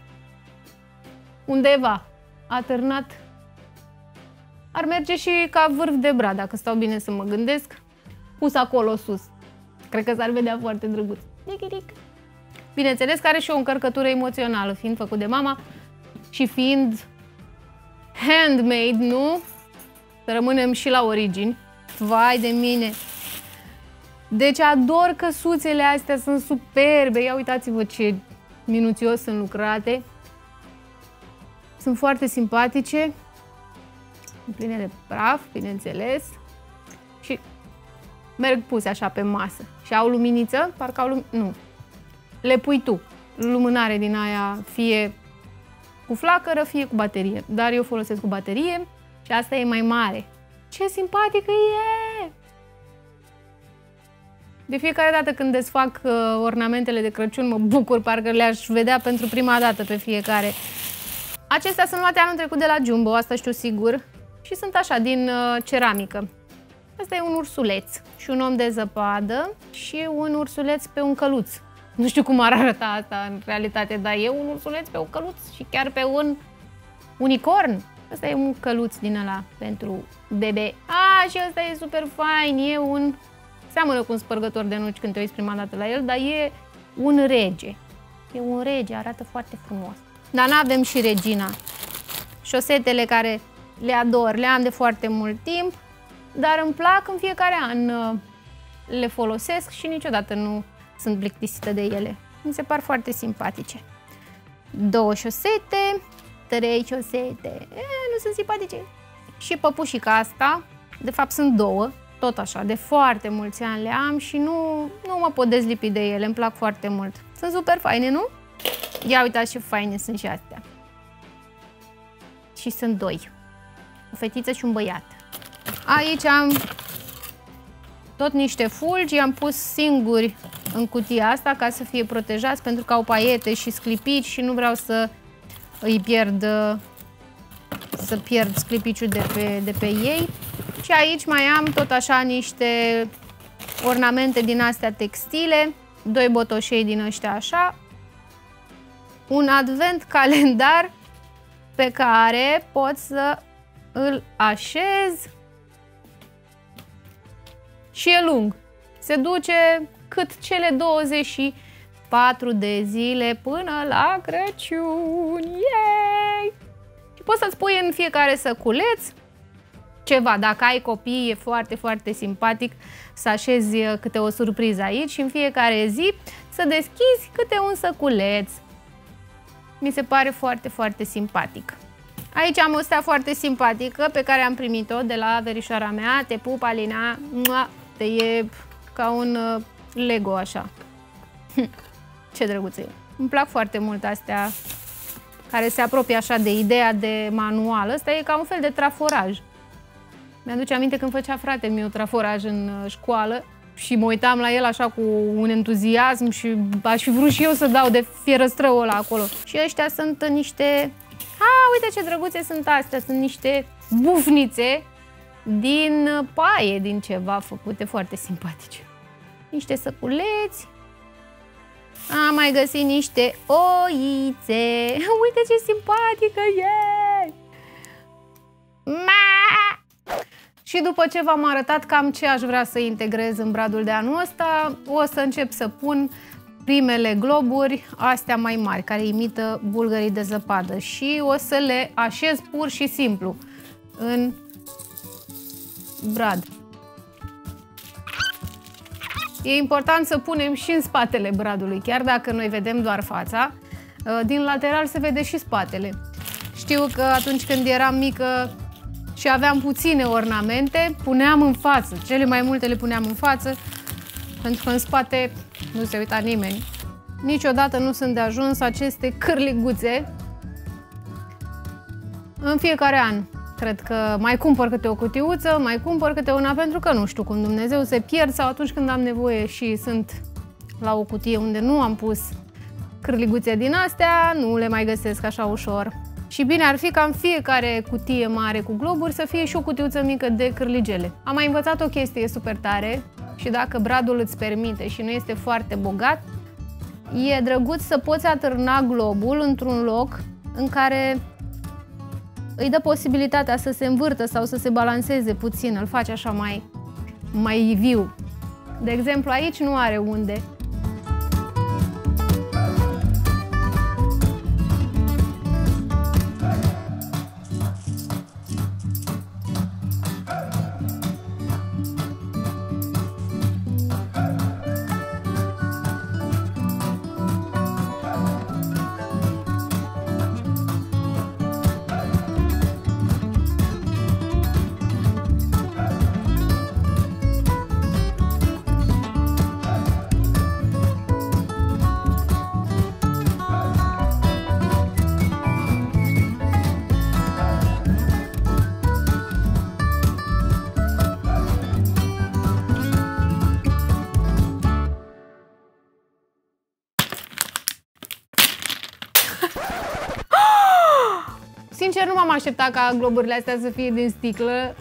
undeva. Atârnat. Ar merge și ca vârf de brad, dacă stau bine să mă gândesc. Pus acolo sus. Cred că s-ar vedea foarte drăguț. Bineînțeles că are și o încărcătură emoțională, fiind făcut de mama și fiind handmade, nu? Să rămânem și la origini. Vai de mine! Deci ador căsuțele astea, sunt superbe. Ia uitați-vă ce minuțios sunt lucrate. Sunt foarte simpatice. Pline de praf, bineînțeles. Și merg puse așa pe masă. Și au luminiță, parcă au luminiță. Nu. Le pui tu. Lumânare din aia, fie cu flacără, fie cu baterie. Dar eu folosesc cu baterie și asta e mai mare. Ce simpatică e! De fiecare dată când desfac ornamentele de Crăciun, mă bucur, parcă le-aș vedea pentru prima dată pe fiecare. Acestea sunt luate anul trecut de la Jumbo, asta știu sigur. Și sunt așa, din ceramică. Asta e un ursuleț și un om de zăpadă și un ursuleț pe un căluț. Nu știu cum ar arăta asta în realitate, dar e un ursuleț pe un căluț și chiar pe un unicorn. Asta e un căluț din ăla pentru bebe. Și ăsta e super fain, e un... Seamănă cu un spărgător de nuci când te uiți prima dată la el, dar e un rege. E un rege, arată foarte frumos. Dar n-avem și regina. Șosetele care le ador, le am de foarte mult timp, dar îmi plac în fiecare an. Le folosesc și niciodată nu sunt plictisită de ele. Mi se par foarte simpatice. 2 șosete, 3 șosete. Nu sunt simpatice. Și păpușica asta, de fapt sunt 2, tot așa, de foarte mulți ani le am și nu mă pot dezlipi de ele, îmi plac foarte mult. Sunt super faine, nu? Ia uitați ce faine sunt și astea. Și sunt 2. O fetiță și un băiat. Aici am tot niște fulgi, i-am pus singuri în cutia asta ca să fie protejați pentru că au paiete și sclipici și nu vreau să îi pierd sclipiciul de pe ei. Și aici mai am tot așa niște ornamente din astea textile, 2 botoșei din ăștia așa, un advent calendar pe care pot să îl așez și e lung. Se duce cât cele 24 de zile până la Crăciun. Yay! Și poți să-ți pui în fiecare săculeț ceva. Dacă ai copii, e foarte, foarte simpatic să așezi câte o surpriză aici și în fiecare zi să deschizi câte un săculeț. Mi se pare foarte, foarte simpatic. Aici am o stea foarte simpatică pe care am primit-o de la verișoara mea. Te pup, Alina. Te e ca un Lego așa. Ce drăguț e. Îmi plac foarte mult astea care se apropie așa de ideea de manual. Ăsta e ca un fel de traforaj. Mi-aduce aminte când făcea fratele meu traforaj în școală și mă uitam la el așa cu un entuziasm și aș fi vrut și eu să dau de fierăstrăul ăla acolo. Și ăștia sunt niște... uite ce drăguțe sunt astea, sunt niște bufnițe din paie, din ceva făcute, foarte simpatice. Niște săculeți. Am mai găsit niște oițe. Uite ce simpatică e! Și după ce v-am arătat cam ce aș vrea să integrez în bradul de anul ăsta, o să încep să pun primele globuri, astea mai mari, care imită bulgării de zăpadă, și o să le așez pur și simplu în brad. E important să punem și în spatele bradului, chiar dacă noi vedem doar fața, din lateral se vede și spatele. Știu că atunci când eram mică și aveam puține ornamente, puneam în față, cele mai multe le puneam în față, pentru că în spate nu se uita nimeni. Niciodată nu sunt de ajuns aceste cârliguțe. În fiecare an cred că mai cumpăr câte o cutiuță, mai cumpăr câte una, pentru că nu știu cum Dumnezeu se pierd, sau atunci când am nevoie și sunt la o cutie unde nu am pus cârliguțe din astea, nu le mai găsesc așa ușor. Și bine ar fi ca în fiecare cutie mare cu globuri să fie și o cutiuță mică de cârligele. Am mai învățat o chestie super tare și dacă bradul îți permite și nu este foarte bogat, e drăguț să poți atârna globul într-un loc în care îi dă posibilitatea să se învârtă sau să se balanceze puțin, îl faci așa mai viu. De exemplu, aici nu are unde. Sincer, nu m-am așteptat ca globurile astea să fie din sticlă.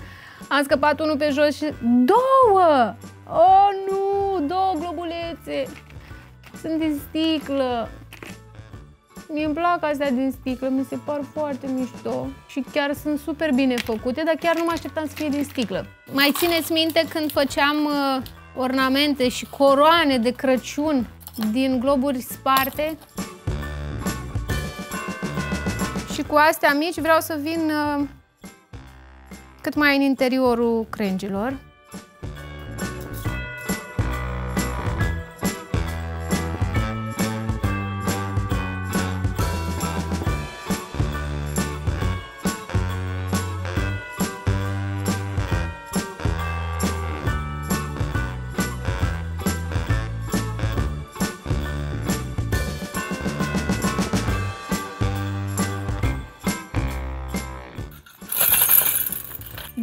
Am scăpat unul pe jos și... Două! Oh, nu! Două globulețe! Sunt din sticlă. Mie îmi plac astea din sticlă, mi se par foarte mișto. Și chiar sunt super bine făcute, dar chiar nu mă așteptam să fie din sticlă. Mai țineți minte când făceam ornamente și coroane de Crăciun din globuri sparte? Și cu astea mici vreau să vin cât mai în interiorul crengilor.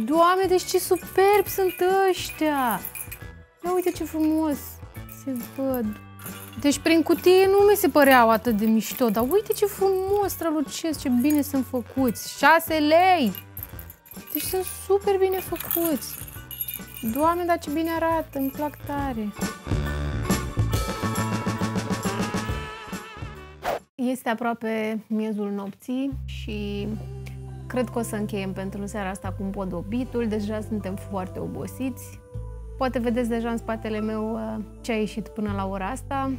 Doamne, deci ce superbi sunt ăștia! Ia uite ce frumos se văd. Deci prin cutie nu mi se păreau atât de mișto, dar uite ce frumos strălucesc, ce bine sunt făcuți. 6 lei! Deci sunt super bine făcuți. Doamne, dar ce bine arată, îmi plac tare. Este aproape miezul nopții și cred că o să încheiem pentru seara asta cu împodobitul. Deja suntem foarte obosiți. Poate vedeți deja în spatele meu ce a ieșit până la ora asta.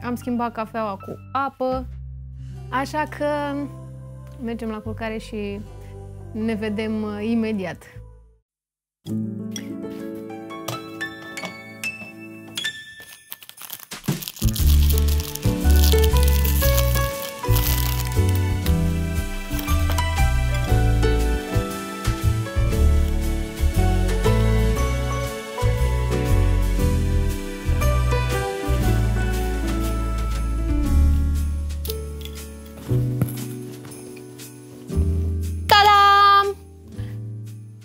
Am schimbat cafeaua cu apă, așa că mergem la culcare și ne vedem imediat.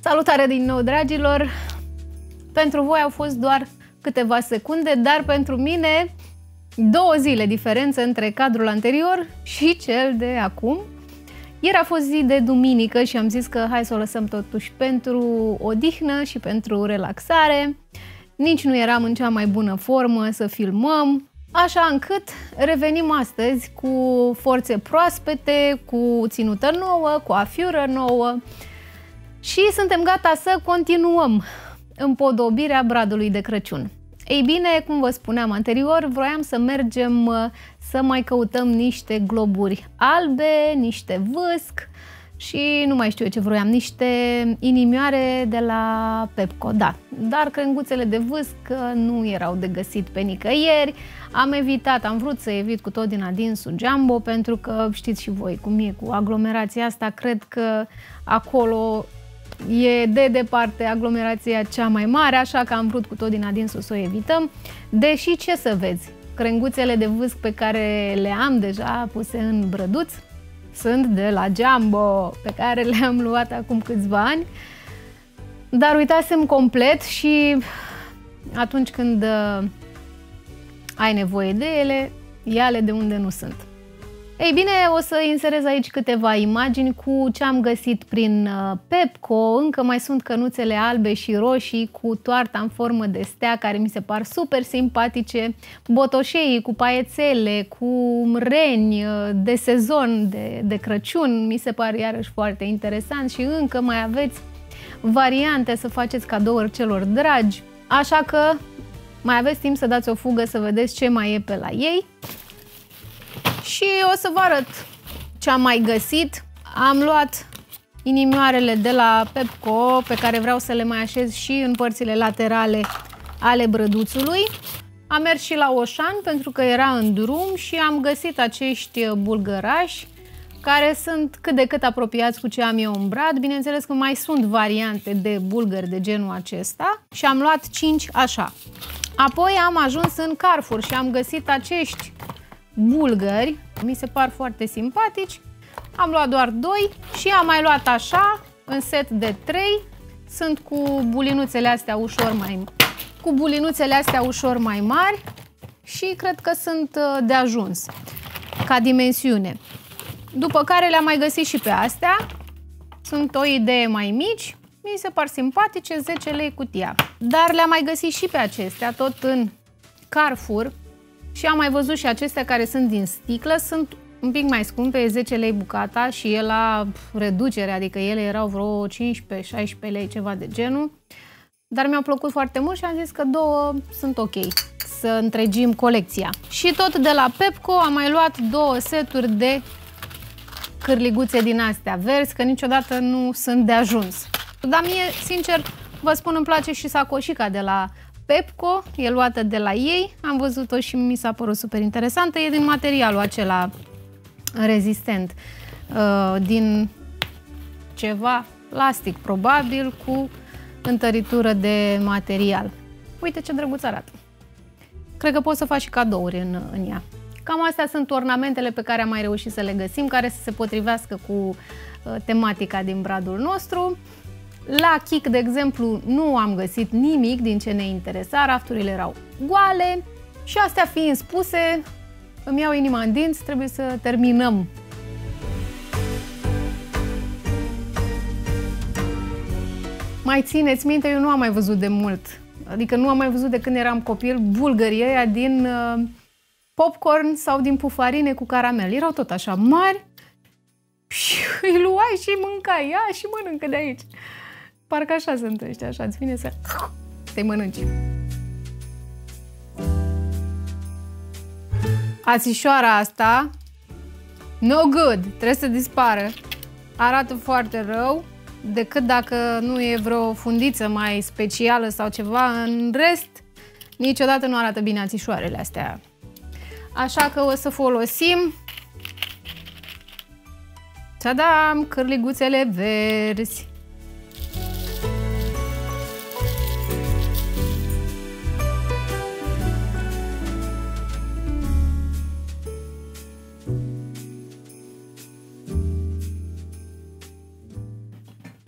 Salutare din nou, dragilor! Pentru voi au fost doar câteva secunde, dar pentru mine 2 zile diferență între cadrul anterior și cel de acum. Ieri a fost zi de duminică și am zis că hai să o lăsăm totuși pentru odihnă și pentru relaxare. Nici nu eram în cea mai bună formă să filmăm, așa încât revenim astăzi cu forțe proaspete, cu ținută nouă, cu afiură nouă și suntem gata să continuăm împodobirea bradului de Crăciun. Ei bine, cum vă spuneam anterior, vroiam să mergem să mai căutăm niște globuri albe, niște vâsc și nu mai știu eu ce vroiam, niște inimioare de la Pepco, da. Dar crenguțele de vâsc nu erau de găsit pe nicăieri. Am vrut să evit cu tot din adinsul Jumbo, pentru că știți și voi cum e cu aglomerația asta, cred că acolo e de departe aglomerația cea mai mare, așa că am vrut cu tot din adinsul să o evităm. Deși, ce să vezi, crenguțele de vâsc pe care le am deja puse în brăduț sunt de la Jumbo, pe care le-am luat acum câțiva ani, dar uitasem complet și atunci când ai nevoie de ele, ia-le de unde nu sunt. Ei bine, o să inserez aici câteva imagini cu ce am găsit prin Pepco. Încă mai sunt cănuțele albe și roșii cu toarta în formă de stea, care mi se par super simpatice, botoșeii cu paiețele, cu reni de sezon de Crăciun, mi se par iarăși foarte interesant și încă mai aveți variante să faceți cadouri celor dragi, așa că mai aveți timp să dați o fugă să vedeți ce mai e pe la ei. Și o să vă arăt ce am mai găsit. Am luat inimioarele de la Pepco, pe care vreau să le mai așez și în părțile laterale ale brăduțului. Am mers și la Oșan pentru că era în drum și am găsit acești bulgărași care sunt cât de cât apropiați cu ce am eu în brad. Bineînțeles că mai sunt variante de bulgări de genul acesta și am luat 5 așa. Apoi am ajuns în Carrefour și am găsit acești bulgări, mi se par foarte simpatici. Am luat doar 2 și am mai luat așa, în set de 3. Sunt cu bulinuțele astea ușor mai mari și cred că sunt de ajuns ca dimensiune. După care le-am mai găsit și pe astea. Sunt o idee mai mici, mi se par simpatice, 10 lei cutia. Dar le-am mai găsit și pe acestea, tot în Carrefour. Și am mai văzut și acestea care sunt din sticlă, sunt un pic mai scumpe, 10 lei bucata și e la reducere, adică ele erau vreo 15-16 lei, ceva de genul. Dar mi-au plăcut foarte mult și am zis că 2 sunt ok, să întregim colecția. Și tot de la Pepco am mai luat 2 seturi de cârliguțe din astea verzi, că niciodată nu sunt de ajuns. Dar mie, sincer, vă spun, îmi place și sacoșica de la Pepco, e luată de la ei, am văzut-o și mi s-a părut super interesantă, e din materialul acela rezistent, din ceva plastic probabil, cu întăritură de material. Uite ce drăguț arată! Cred că poți să faci și cadouri în ea. Cam astea sunt ornamentele pe care am mai reușit să le găsim, care să se potrivească cu tematica din bradul nostru. La Kik, de exemplu, nu am găsit nimic din ce ne interesa, rafturile erau goale și astea fiind spuse, îmi iau inima în dinți, trebuie să terminăm. Mai țineți minte, eu nu am mai văzut de mult, adică nu am mai văzut de când eram copil bulgării ăia din popcorn sau din pufarine cu caramel. Erau tot așa mari și îi luai și mâncai, ia și mănâncă de aici. Parcă așa sunt ăștia, așa, îți vine să te mănânci. Ațișoara asta, no good, trebuie să dispară. Arată foarte rău, decât dacă nu e vreo fundiță mai specială sau ceva. În rest, niciodată nu arată bine ațișoarele astea. Așa că o să folosim, tadam, cârliguțele verzi.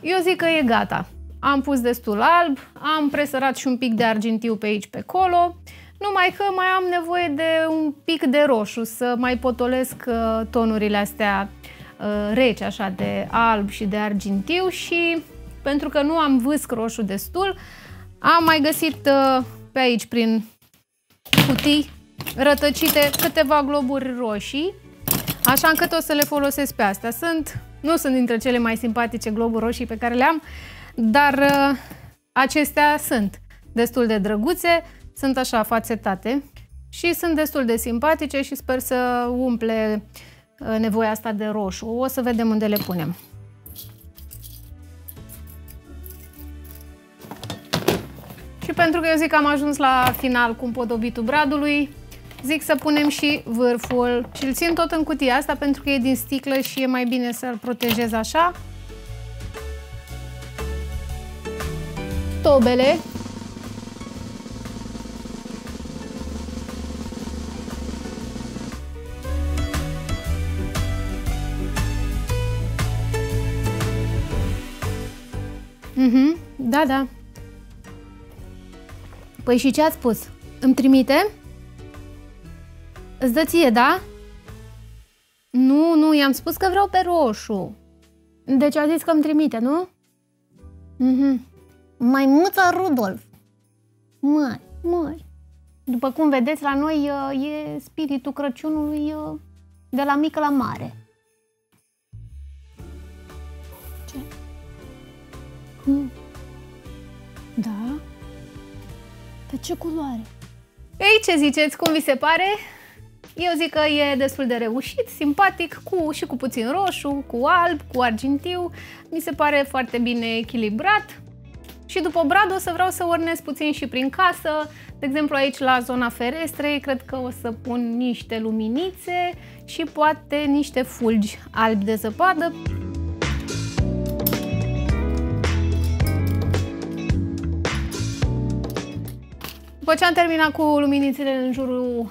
Eu zic că e gata. Am pus destul alb, am presărat și un pic de argintiu pe aici, pe acolo, numai că mai am nevoie de un pic de roșu, să mai potolesc tonurile astea reci, așa, de alb și de argintiu și pentru că nu am vâsc roșu destul, am mai găsit pe aici, prin cutii rătăcite, câteva globuri roșii, așa încât o să le folosesc pe astea. Nu sunt dintre cele mai simpatice globuri roșii pe care le am, dar acestea sunt destul de drăguțe, sunt așa fațetate și sunt destul de simpatice și sper să umple nevoia asta de roșu. O să vedem unde le punem. Și pentru că eu zic că am ajuns la final cu împodobitul bradului, zic să punem și vârful și îl țin tot în cutia asta pentru că e din sticlă și e mai bine să-l protejez așa. Tobele. Da, da. Păi și ce ați spus? Îmi trimite? Îți dă ție, da? Nu, i-am spus că vreau pe roșu. Deci a zis că îmi trimite, nu? Maimuța Rudolf. Măi. După cum vedeți, la noi e spiritul Crăciunului de la mic la mare. Ce? Da? Pe ce culoare? Ei, ce ziceți? Cum vi se pare? Eu zic că e destul de reușit, simpatic, și cu puțin roșu, cu alb, cu argintiu. Mi se pare foarte bine echilibrat. Și după brad o să vreau să ornez puțin și prin casă. De exemplu, aici la zona ferestrei cred că o să pun niște luminițe și poate niște fulgi albi de zăpadă. După ce am terminat cu luminițele în jurul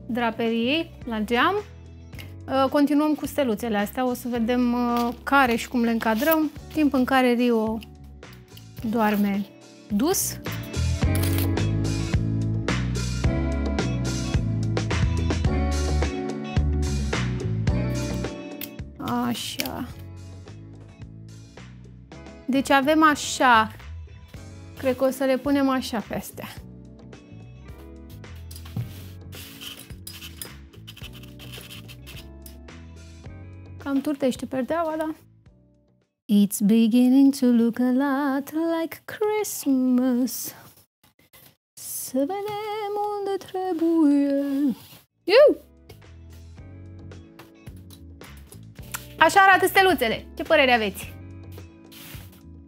draperiei, la geam, continuăm cu steluțele astea. O să vedem care și cum le încadrăm, timp în care Rio doarme dus. Așa. Deci avem așa. Cred că o să le punem așa pe astea. Cam turtește perdeaua, da? It's beginning to look a lot like Christmas. Să vedem unde trebuie. Așa arată steluțele. Ce părere aveți?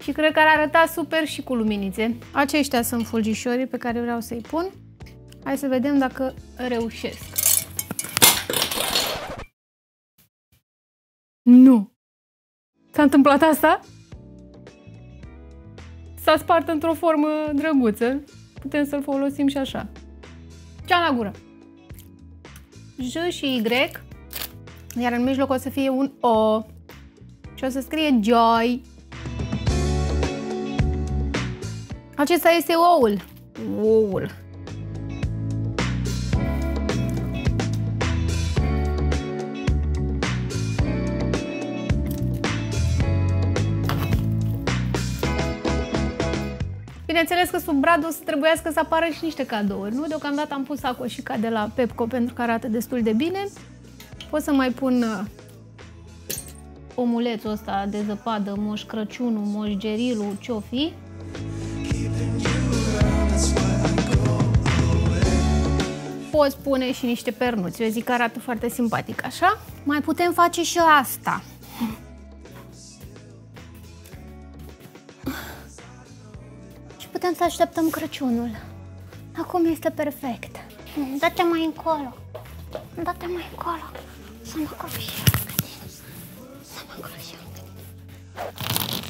Și cred că ar arăta super și cu luminițe. Aceștia sunt fulgișorii pe care vreau să-i pun. Hai să vedem dacă reușesc. Nu! S-a întâmplat asta? S-a spart într-o formă drăguță. Putem să-l folosim și așa. Cea la gură. J și Y. Iar în mijloc o să fie un O. Și o să scrie Joy. Acesta este oul. Oul. Bineînțeles că sub brad o să trebuiască să apară și niște cadouri, nu? Deocamdată am pus sacoșica de la Pepco pentru că arată destul de bine. Pot să mai pun omulețul ăsta de zăpadă, Moș Crăciunul, Moș Gerilul, ce-o fi. Poți pune și niște pernuți, eu zic că arată foarte simpatic așa. Mai putem face și asta. Putem să așteptăm Crăciunul. Acum este perfect. Dă-te mai încolo. Dă-te mai încolo. Să mă acolo și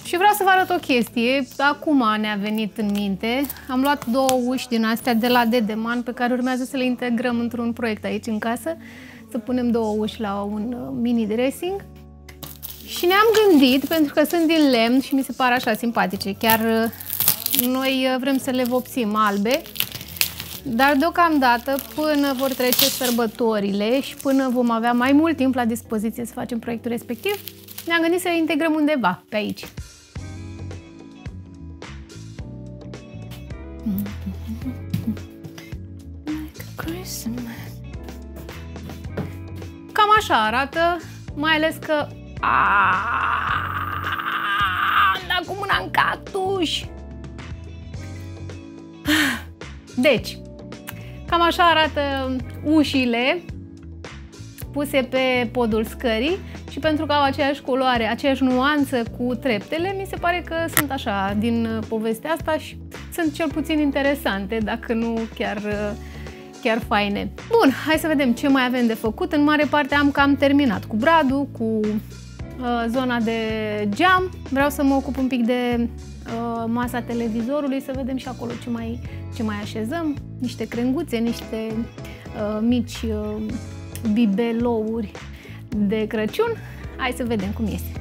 Și vreau să vă arăt o chestie. Acum ne-a venit în minte. Am luat două uși din astea de la Dedeman pe care urmează să le integrăm într-un proiect aici în casă. Să punem două uși la un mini dressing. Și ne-am gândit, pentru că sunt din lemn și mi se par așa simpatice, chiar noi vrem să le vopsim albe, dar deocamdată, până vor trece sărbătorile și până vom avea mai mult timp la dispoziție să facem proiectul respectiv, ne-am gândit să le integrăm undeva pe aici. Cam așa arată, mai ales că am dat cu mâna în cactus. Deci, cam așa arată ușile puse pe podul scării și pentru că au aceeași culoare, aceeași nuanță cu treptele, mi se pare că sunt așa din povestea asta și sunt cel puțin interesante, dacă nu chiar faine. Bun, hai să vedem ce mai avem de făcut. În mare parte am cam terminat cu bradul, cu zona de geam. Vreau să mă ocup un pic de masa televizorului, să vedem și acolo ce mai așezăm. Niște crenguțe, niște mici bibelouri de Crăciun. Hai să vedem cum este.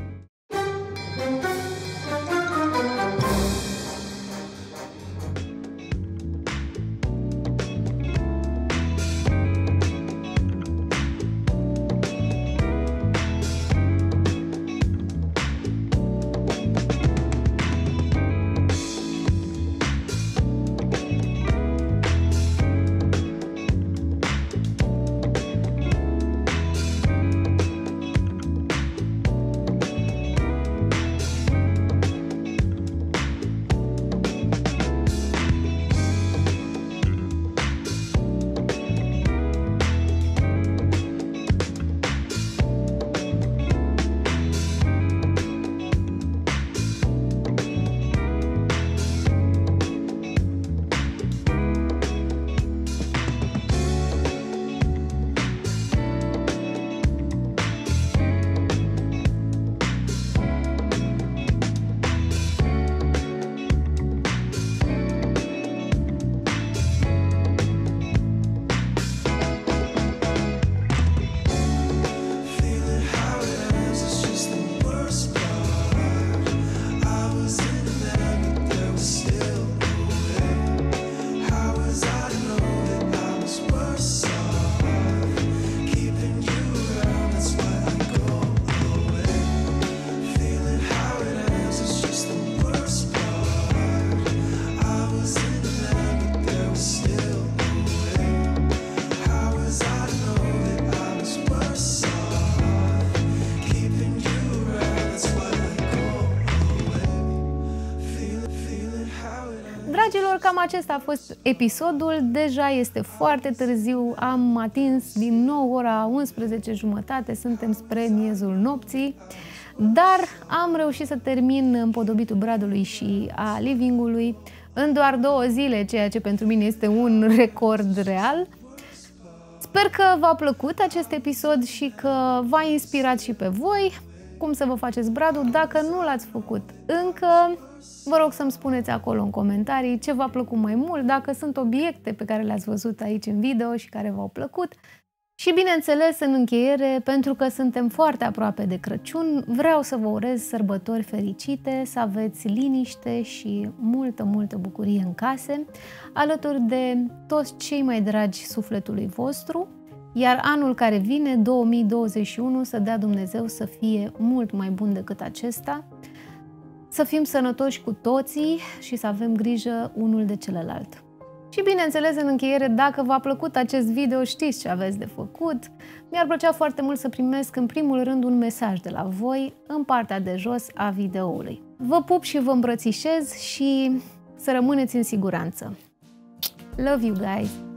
Dragilor, cam acesta a fost episodul. Deja este foarte târziu, am atins din nou ora 11:30, suntem spre miezul nopții, dar am reușit să termin împodobitul bradului și a livingului în doar 2 zile, ceea ce pentru mine este un record real. Sper că v-a plăcut acest episod și că v-a inspirat și pe voi cum să vă faceți bradul. Dacă nu l-ați făcut încă, vă rog să-mi spuneți acolo în comentarii ce v-a plăcut mai mult, dacă sunt obiecte pe care le-ați văzut aici în video și care v-au plăcut. Și bineînțeles, în încheiere, pentru că suntem foarte aproape de Crăciun, vreau să vă urez sărbători fericite, să aveți liniște și multă bucurie în case, alături de toți cei mai dragi sufletului vostru, iar anul care vine, 2021, să dea Dumnezeu să fie mult mai bun decât acesta, să fim sănătoși cu toții și să avem grijă unul de celălalt. Și bineînțeles, în încheiere, dacă v-a plăcut acest video, știți ce aveți de făcut. Mi-ar plăcea foarte mult să primesc în primul rând un mesaj de la voi în partea de jos a videoului. Vă pup și vă îmbrățișez și să rămâneți în siguranță. Love you guys!